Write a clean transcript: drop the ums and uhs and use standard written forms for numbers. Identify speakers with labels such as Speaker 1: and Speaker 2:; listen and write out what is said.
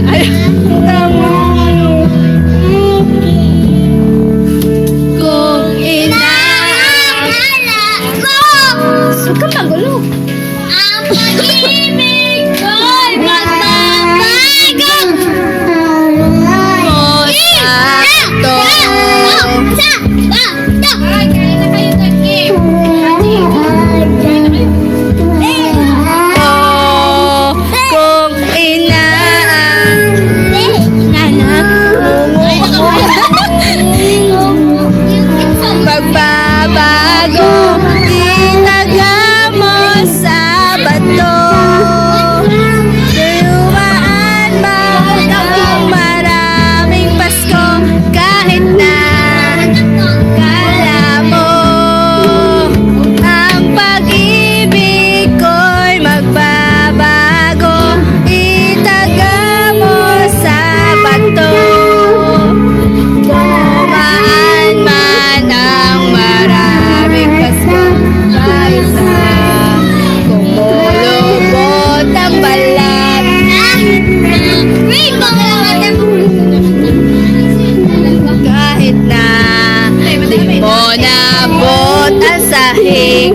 Speaker 1: Ay, tama. Kung huwag kang magulo.
Speaker 2: Ang pag-ibig ko'y magbabago.
Speaker 1: Kung pagbabago, itaga mo sa bato. Dumaan man ang maraming Pasko, kahit na kala mo ang pag-ibig ko'y magbabago, itaga mo sa bato. Dumaan man ang maraming Pasko, kahit na kumulubot ang balat. Kahit na di mo nabot ang sahig.